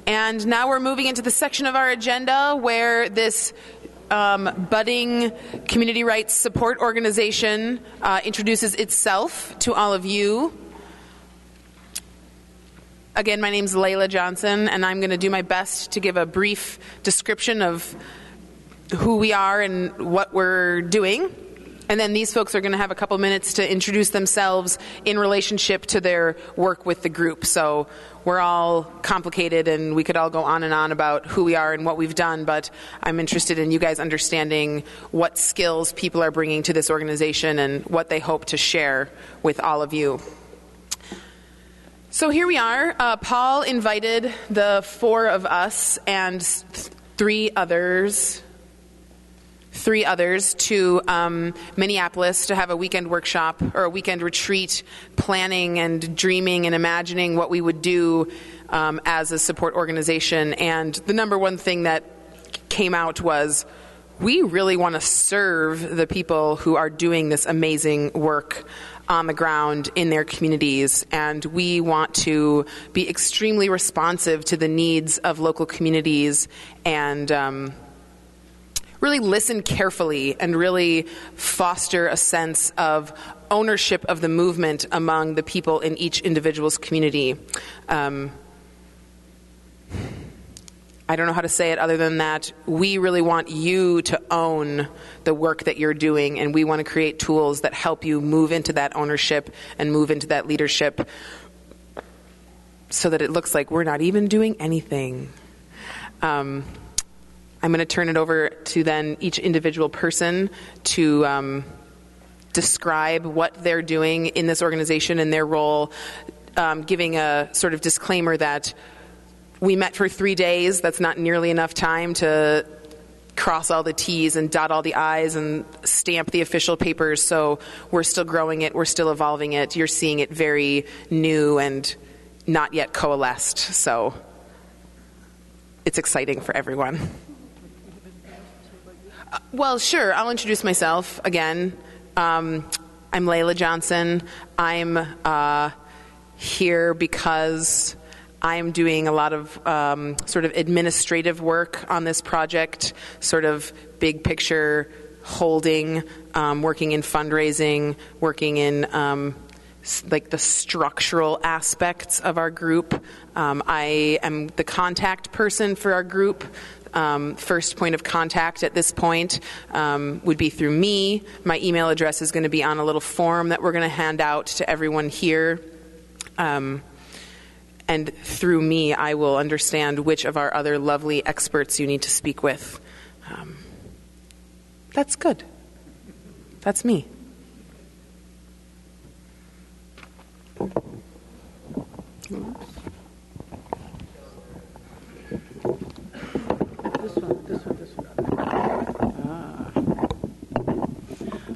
And now we're moving into the section of our agenda where this budding community rights support organization introduces itself to all of you. Again, my name's Layla Johnson, and I'm going to do my best to give a brief description of who we are and what we're doing. And then these folks are going to have a couple minutes to introduce themselves in relationship to their work with the group. So we're all complicated, and we could all go on and on about who we are and what we've done, but I'm interested in you guys understanding what skills people are bringing to this organization and what they hope to share with all of you. So here we are. Paul invited the four of us and three others to Minneapolis to have a weekend workshop or a weekend retreat, planning and dreaming and imagining what we would do as a support organization. And the number one thing that came out was, we really want to serve the people who are doing this amazing work on the ground in their communities, and we want to be extremely responsive to the needs of local communities and really listen carefully and really foster a sense of ownership of the movement among the people in each individual's community. I don't know how to say it other than that we really want you to own the work that you're doing, and we want to create tools that help you move into that ownership and move into that leadership so that it looks like we're not even doing anything. I'm going to turn it over to then each individual person to describe what they're doing in this organization and their role, giving a sort of disclaimer that we met for 3 days. That's not nearly enough time to cross all the T's and dot all the I's and stamp the official papers. So we're still growing it. We're still evolving it. You're seeing it very new and not yet coalesced. So it's exciting for everyone. Well, sure. I'll introduce myself again. I'm Layla Johnson. I'm here because I'm doing a lot of sort of administrative work on this project, sort of big picture holding, working in fundraising, working in like the structural aspects of our group. I am the contact person for our group. First point of contact at this point would be through me. My email address is going to be on a little form that we're going to hand out to everyone here. And through me, I will understand which of our other lovely experts you need to speak with. That's good. That's me. This one.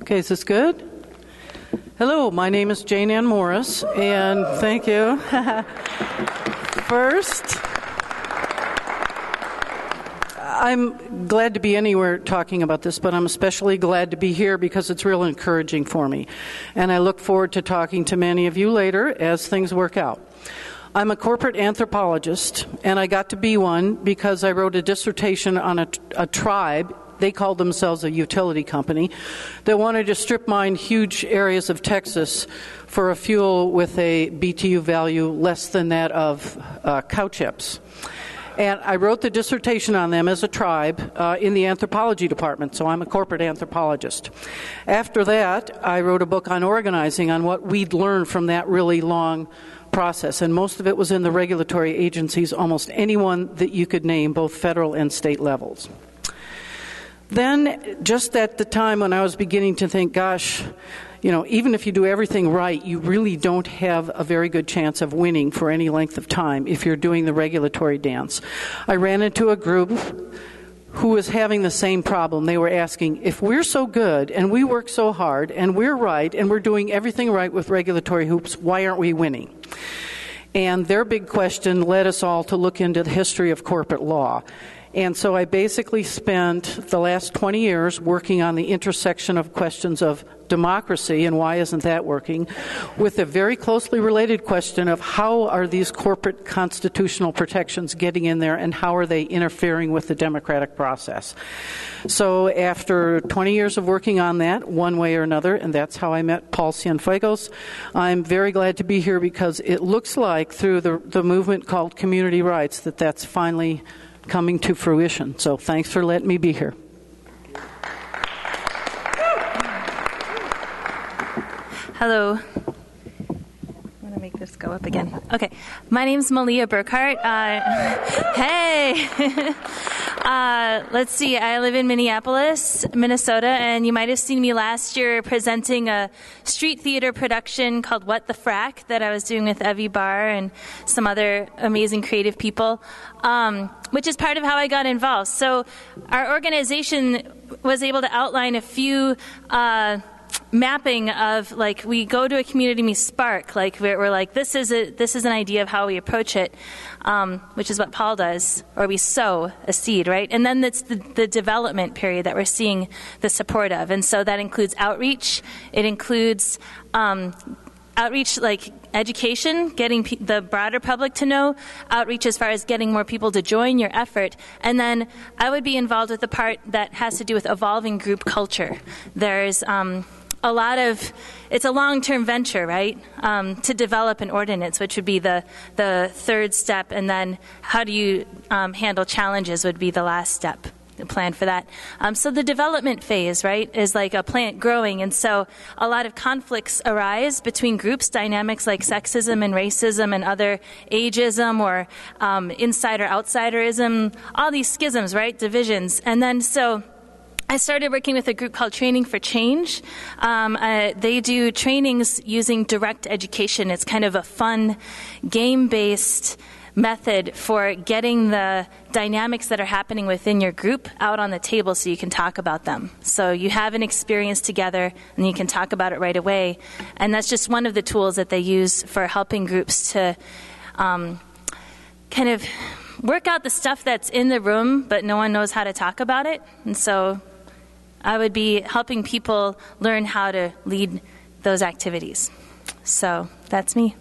Okay, is this good? Hello, my name is Jane Ann Morris, and thank you. First, I'm glad to be anywhere talking about this, but I'm especially glad to be here because it's real encouraging for me. And I look forward to talking to many of you later as things work out. I'm a corporate anthropologist, and I got to be one because I wrote a dissertation on a tribe. They called themselves a utility company that wanted to strip mine huge areas of Texas for a fuel with a BTU value less than that of cow chips. And I wrote the dissertation on them as a tribe in the anthropology department, so I'm a corporate anthropologist. After that, I wrote a book on organizing, on what we'd learned from that really long process, and most of it was in the regulatory agencies, almost anyone that you could name, both federal and state levels. Then, just at the time when I was beginning to think, gosh, you know, even if you do everything right, you really don't have a very good chance of winning for any length of time if you're doing the regulatory dance. I ran into a group who was having the same problem. They were asking, if we're so good and we work so hard and we're right and we're doing everything right with regulatory hoops, why aren't we winning? And their big question led us all to look into the history of corporate law. And so I basically spent the last 20 years working on the intersection of questions of democracy and why isn't that working, with a very closely related question of how are these corporate constitutional protections getting in there and how are they interfering with the democratic process. So after 20 years of working on that, one way or another, and that's how I met Paul Cienfuegos, I'm very glad to be here because it looks like through the movement called community rights that that's finally coming to fruition. So thanks for letting me be here. Hello. I'm going to make this go up again. Okay. My name's Malia Burkhart. Hey. Let's see. I live in Minneapolis, Minnesota, and you might have seen me last year presenting a street theater production called What the Frack that I was doing with Evie Barr and some other amazing creative people, which is part of how I got involved. So our organization was able to outline a few mapping of, like, we go to a community, we spark, like we're like, this is an idea of how we approach it, which is what Paul does, or we sow a seed, right? And then it's the development period that we're seeing the support of, and so that includes outreach. It includes outreach like education, getting the broader public to know, outreach as far as getting more people to join your effort, and then I would be involved with the part that has to do with evolving group culture. There's it's a long-term venture, right, to develop an ordinance, which would be the third step, and then how do you handle challenges would be the last step, the plan for that. So the development phase, right, is like a plant growing, and so a lot of conflicts arise between groups, dynamics like sexism and racism and other ageism or insider-outsiderism, all these schisms, right, divisions. And then so I started working with a group called Training for Change. They do trainings using direct education. It's kind of a fun, game-based method for getting the dynamics that are happening within your group out on the table so you can talk about them. So you have an experience together and you can talk about it right away. And that's just one of the tools that they use for helping groups to kind of work out the stuff that's in the room, but no one knows how to talk about it. And so I would be helping people learn how to lead those activities. So that's me.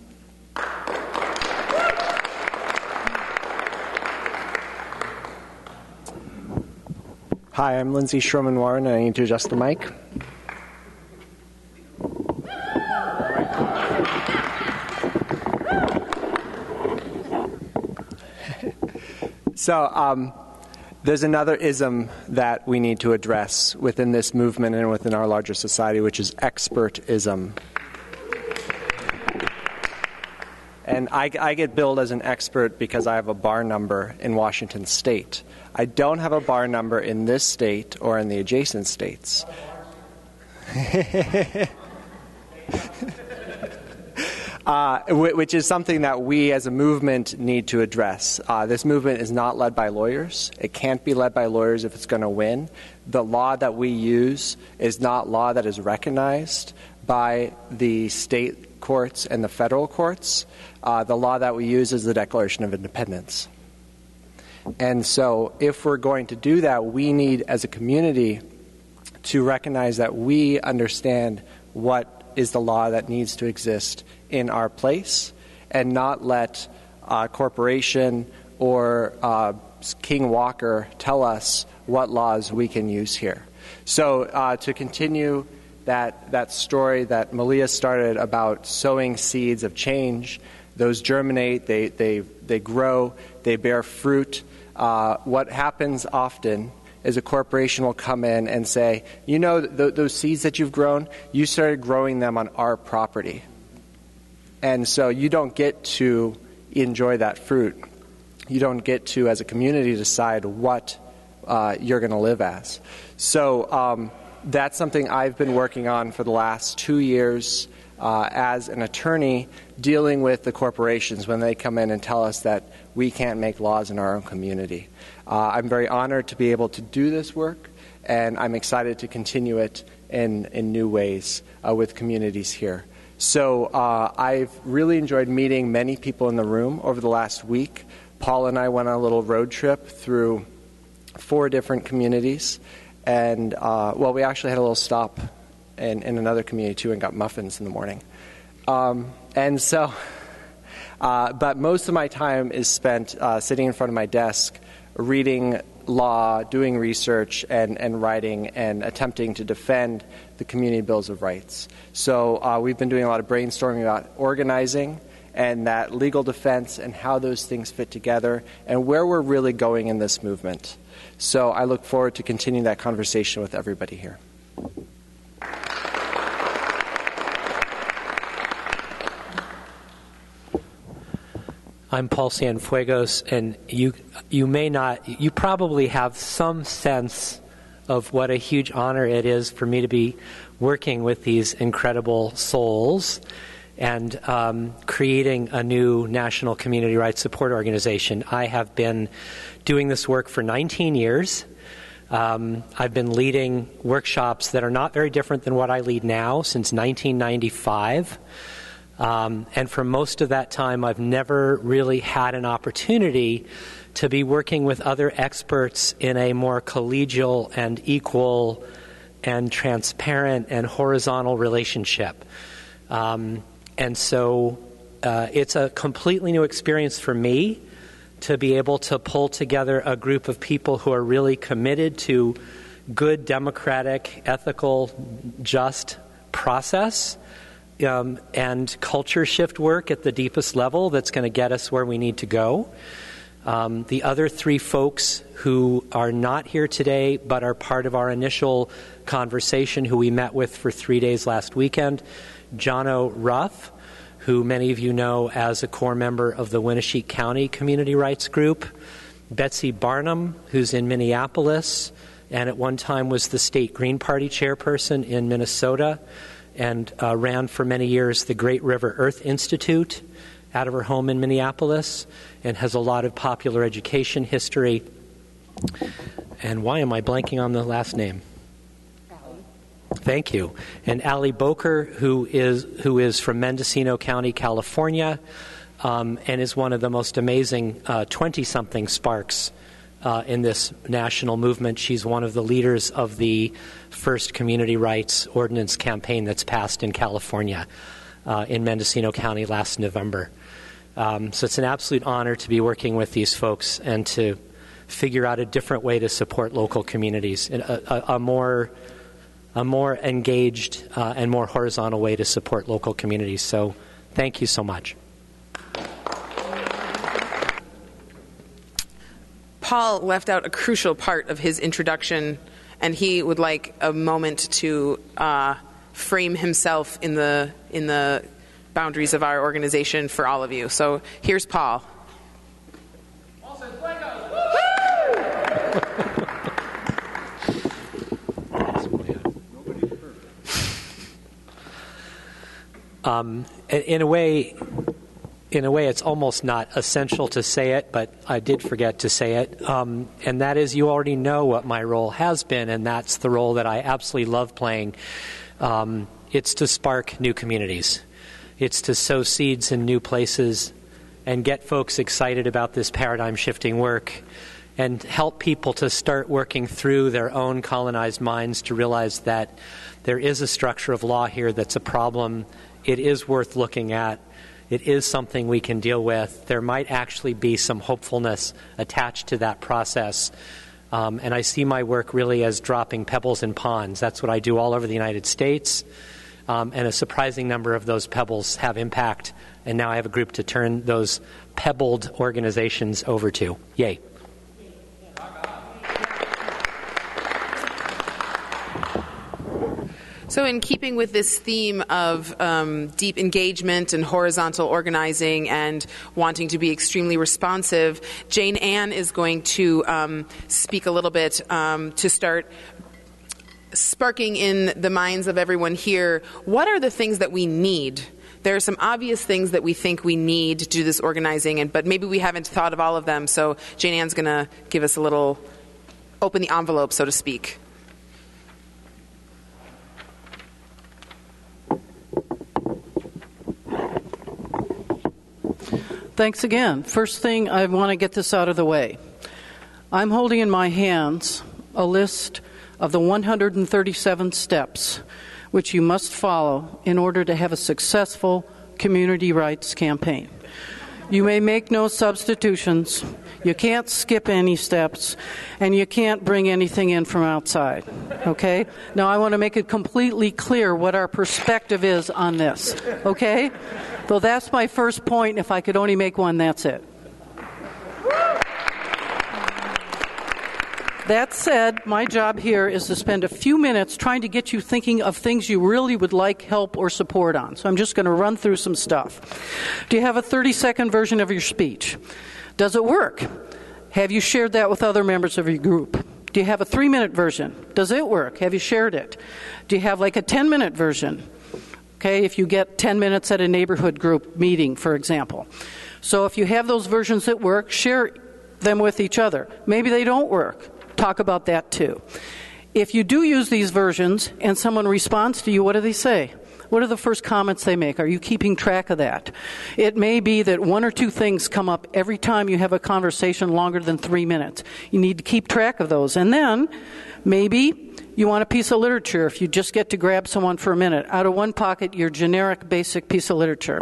Hi, I'm Lindsay Schroman-Warren, and I need to adjust the mic. So, there's another ism that we need to address within this movement and within our larger society, which is expertism. And I get billed as an expert because I have a bar number in Washington State. I don't have a bar number in this state or in the adjacent states. Which is something that we as a movement need to address. This movement is not led by lawyers. It can't be led by lawyers if it's going to win. The law that we use is not law that is recognized by the state courts and the federal courts. The law that we use is the Declaration of Independence. And so if we're going to do that, we need as a community to recognize that we understand what is the law that needs to exist in our place and not let a corporation or King Walker tell us what laws we can use here. So to continue that story that Malia started about sowing seeds of change, those germinate, they grow, they bear fruit. What happens often is a corporation will come in and say, you know, those seeds that you've grown, you started growing them on our property. And so you don't get to enjoy that fruit. You don't get to, as a community, decide what you're going to live as. So that's something I've been working on for the last 2 years as an attorney, dealing with the corporations when they come in and tell us that we can't make laws in our own community. I'm very honored to be able to do this work, and I'm excited to continue it in new ways with communities here. So I've really enjoyed meeting many people in the room over the last week. Paul and I went on a little road trip through 4 different communities. And, we actually had a little stop in another community, too, and got muffins in the morning. But most of my time is spent sitting in front of my desk, reading law, doing research, and writing and attempting to defend the community bills of rights. So we've been doing a lot of brainstorming about organizing and that legal defense and how those things fit together and where we're really going in this movement. So I look forward to continuing that conversation with everybody here. I'm Paul Cienfuegos, and you probably have some sense of what a huge honor it is for me to be working with these incredible souls and creating a new national community rights support organization. I have been doing this work for 19 years. I've been leading workshops that are not very different than what I lead now since 1995. And for most of that time, I've never really had an opportunity to be working with other experts in a more collegial and equal and transparent and horizontal relationship. And so it's a completely new experience for me to be able to pull together a group of people who are really committed to good, democratic, ethical, just process and culture shift work at the deepest level that's going to get us where we need to go. The other 3 folks who are not here today but are part of our initial conversation, who we met with for 3 days last weekend, Jono Ruff, who many of you know as a core member of the Winneshiek County Community Rights Group, Betsy Barnum, who's in Minneapolis, and at one time was the state Green Party chairperson in Minnesota, and ran for many years the Great River Earth Institute out of her home in Minneapolis, and has a lot of popular education history. And why am I blanking on the last name? Thank you. And Allie Boker, who is from Mendocino County, California, and is one of the most amazing 20-something sparks in this national movement. She's one of the leaders of the first community rights ordinance campaign that's passed in California in Mendocino County last November. So it's an absolute honor to be working with these folks and to figure out a different way to support local communities, and a more engaged and more horizontal way to support local communities. So thank you so much. Paul left out a crucial part of his introduction, and he would like a moment to frame himself in the boundaries of our organization for all of you. So here's Paul. In a way, it's almost not essential to say it, but I did forget to say it. And that is, you already know what my role has been, and that's the role that I absolutely love playing. It's to spark new communities. It's to sow seeds in new places and get folks excited about this paradigm-shifting work and help people to start working through their own colonized minds to realize that there is a structure of law here that's a problem. It is worth looking at. It is something we can deal with. There might actually be some hopefulness attached to that process. And I see my work really as dropping pebbles in ponds. That's what I do all over the United States. And a surprising number of those pebbles have impact. And now I have a group to turn those pebbled organizations over to. Yay. So in keeping with this theme of deep engagement and horizontal organizing and wanting to be extremely responsive, Jane Ann is going to speak a little bit to start sparking in the minds of everyone here, what are the things that we need? There are some obvious things that we think we need to do this organizing, but maybe we haven't thought of all of them. So Jane Ann's going to give us a little, open the envelope, so to speak. Thanks again. First thing, I want to get this out of the way. I'm holding in my hands a list of the 137 steps which you must follow in order to have a successful community rights campaign. You may make no substitutions, you can't skip any steps, and you can't bring anything in from outside, okay? Now I want to make it completely clear what our perspective is on this, okay? So that's my first point. If I could only make one, that's it. That said, my job here is to spend a few minutes trying to get you thinking of things you really would like help or support on. So I'm just going to run through some stuff. Do you have a 30-second version of your speech? Does it work? Have you shared that with other members of your group? Do you have a 3-minute version? Does it work? Have you shared it? Do you have like a 10-minute version? Okay, if you get 10 minutes at a neighborhood group meeting, for example. So if you have those versions that work, share them with each other. Maybe they don't work. Talk about that too. If you do use these versions and someone responds to you, what do they say? What are the first comments they make? Are you keeping track of that? It may be that 1 or 2 things come up every time you have a conversation longer than 3 minutes. You need to keep track of those. And then maybe you want a piece of literature if you just get to grab someone for a minute. Out of one pocket, your generic basic piece of literature.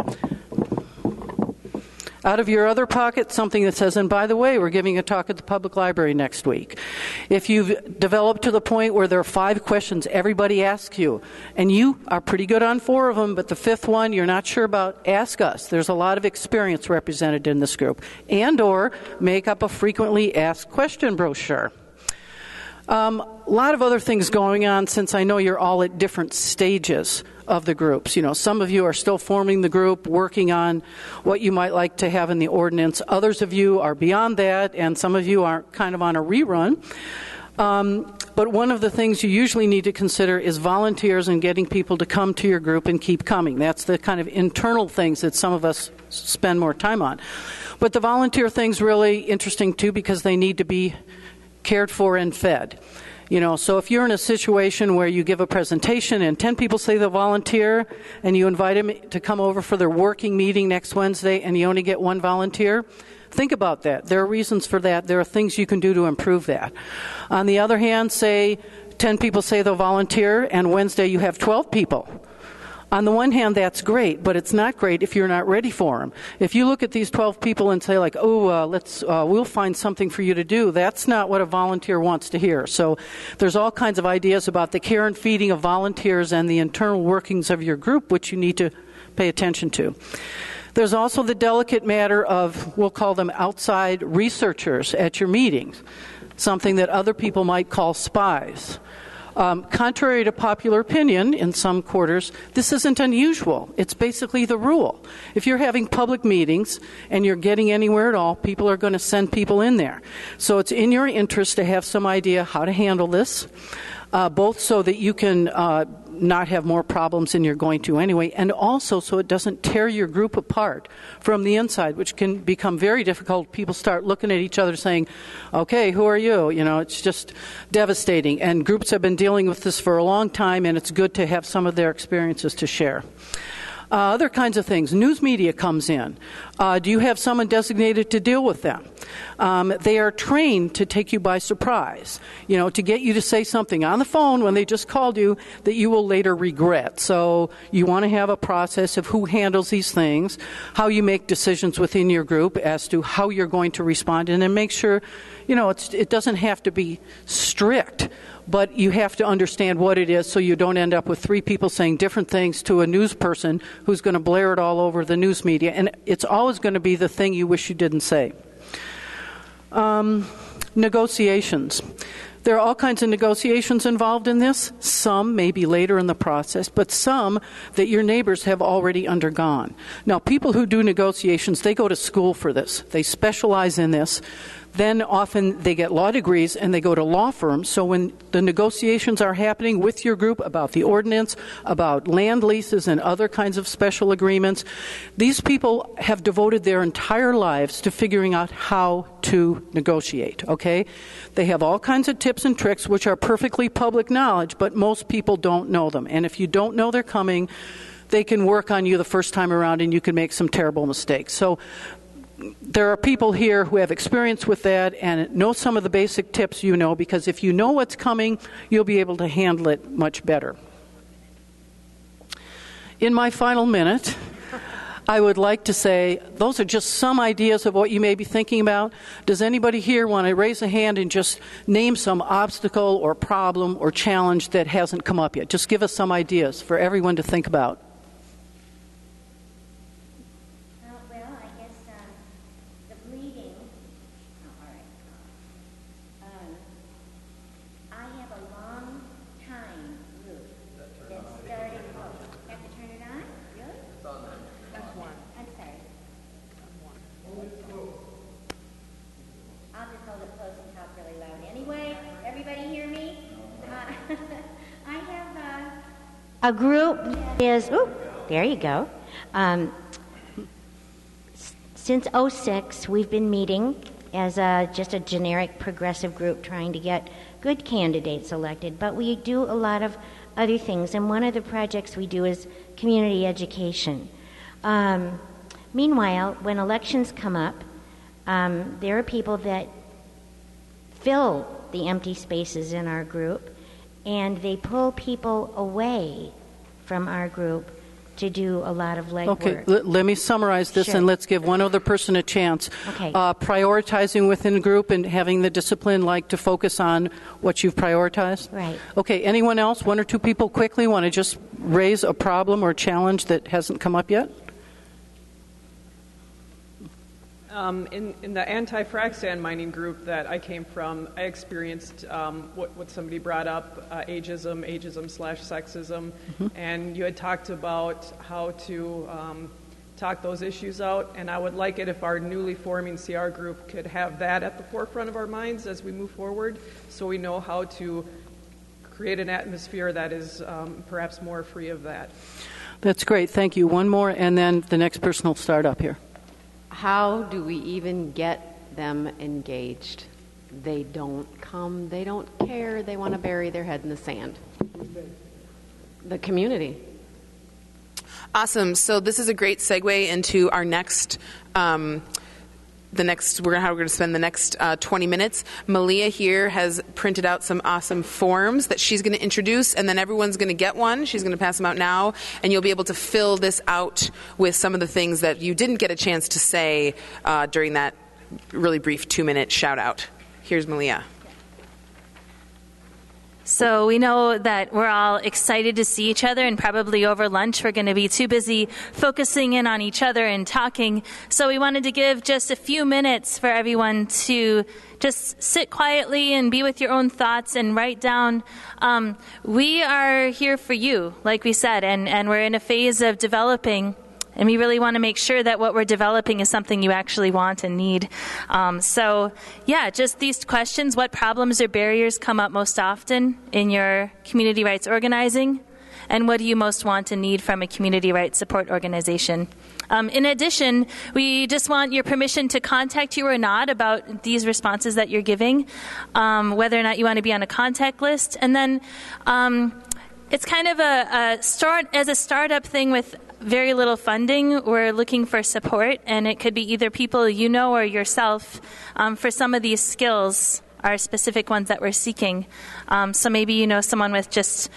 Out of your other pocket, something that says, and by the way, we're giving a talk at the public library next week. If you've developed to the point where there are 5 questions everybody asks you, and you are pretty good on 4 of them, but the 5th one you're not sure about, ask us. There's a lot of experience represented in this group. And or make up a frequently asked question brochure. A lot of other things going on since I know you're all at different stages of the groups. You know, some of you are still forming the group, working on what you might like to have in the ordinance. Others of you are beyond that, and some of you are kind of on a rerun. But one of the things you usually need to consider is volunteers and getting people to come to your group and keep coming. That's the kind of internal things that some of us spend more time on. But the volunteer thing's really interesting too because they need to be cared for and fed. You know, so if you're in a situation where you give a presentation and 10 people say they'll volunteer and you invite them to come over for their working meeting next Wednesday and you only get 1 volunteer, think about that. There are reasons for that. There are things you can do to improve that. On the other hand, say 10 people say they'll volunteer and Wednesday you have 12 people. On the one hand, that's great, but it's not great if you're not ready for them. If you look at these 12 people and say, like, we'll find something for you to do, that's not what a volunteer wants to hear. So there's all kinds of ideas about the care and feeding of volunteers and the internal workings of your group, which you need to pay attention to. There's also the delicate matter of, we'll call them outside researchers at your meetings, something that other people might call spies. Contrary to popular opinion in some quarters, this isn't unusual. It's basically the rule. If you're having public meetings and you're getting anywhere at all, people are going to send people in there. So it's in your interest to have some idea how to handle this, both so that you can not have more problems than you're going to anyway, and also so it doesn't tear your group apart from the inside, which can become very difficult. People start looking at each other saying, okay, who are you? You know, it's just devastating. And groups have been dealing with this for a long time, and it's good to have some of their experiences to share. Other kinds of things. News media comes in. Do you have someone designated to deal with them? They are trained to take you by surprise, you know, to get you to say something on the phone when they just called you that you will later regret. So you want to have a process of who handles these things, how you make decisions within your group as to how you're going to respond, and then make sure, you know, it doesn't have to be strict, but you have to understand what it is so you don't end up with 3 people saying different things to a news person who's going to blare it all over the news media. And it's always going to be the thing you wish you didn't say. Negotiations. There are all kinds of negotiations involved in this. Some maybe later in the process, but some that your neighbors have already undergone. Now, people who do negotiations, they go to school for this. They specialize in this. Then often they get law degrees and they go to law firms. So when the negotiations are happening with your group about the ordinance, about land leases and other kinds of special agreements, these people have devoted their entire lives to figuring out how to negotiate, okay? They have all kinds of tips and tricks which are perfectly public knowledge, but most people don't know them. And if you don't know they're coming, they can work on you the first time around and you can make some terrible mistakes. So there are people here who have experience with that and know some of the basic tips because if you know what's coming, you'll be able to handle it much better. In my final minute, I would like to say those are just some ideas of what you may be thinking about. Does anybody here want to raise a hand and just name some obstacle or problem or challenge that hasn't come up yet? Just give us some ideas for everyone to think about. A group is, there you go. Since '06, we've been meeting as just a generic progressive group trying to get good candidates elected, but we do a lot of other things, and one of the projects we do is community education. Meanwhile, when elections come up, there are people that fill the empty spaces in our group, and they pull people away from our group to do a lot of legwork. Okay, let me summarize this, Sure. and let's give one other person a chance. Okay. Prioritizing within a group and having the discipline to focus on what you've prioritized? Right. Okay, anyone else? One or two people quickly want to just raise a problem or challenge that hasn't come up yet? In the anti-frac sand mining group that I came from, I experienced what somebody brought up, ageism/sexism, and you had talked about how to talk those issues out, and I would like it if our newly forming CR group could have that at the forefront of our minds as we move forward, so we know how to create an atmosphere that is perhaps more free of that. That's great, thank you. One more, and then the next person will start up here. How do we even get them engaged? They don't come, they don't care, they want to bury their head in the sand. The community. Awesome. So this is a great segue into our next we're going to spend the next 20 minutes. Malia here has printed out some awesome forms that she's going to introduce, and then everyone's going to get one. She's going to pass them out now, and you'll be able to fill this out with some of the things that you didn't get a chance to say during that really brief 2-minute shout out. Here's Malia. So we know that we're all excited to see each other, and probably over lunch we're going to be too busy focusing in on each other and talking. So we wanted to give just a few minutes for everyone to just sit quietly and be with your own thoughts and write down. We are here for you, like we said, and we're in a phase of developing. And we really want to make sure that what we're developing is something you actually want and need. Just these questions. What problems or barriers come up most often in your community rights organizing? And what do you most want and need from a community rights support organization? In addition, we just want your permission to contact you or not about these responses that you're giving, whether or not you want to be on a contact list. And then it's kind of a startup thing with very little funding. We're looking for support, and it could be either people you know or yourself for some of these skills are specific ones that we're seeking. So maybe you know someone with just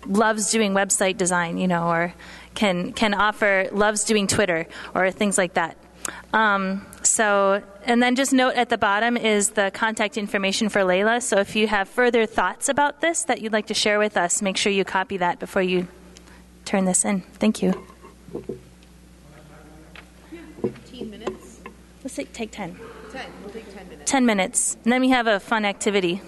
loves doing website design, or can offer loves doing Twitter or things like that. And then just note at the bottom is the contact information for Layla. So if you have further thoughts about this that you'd like to share with us, make sure you copy that before you turn this in. Thank you. 15 minutes. Let's take 10. 10. We'll take 10 minutes. 10 minutes. And then we have a fun activity.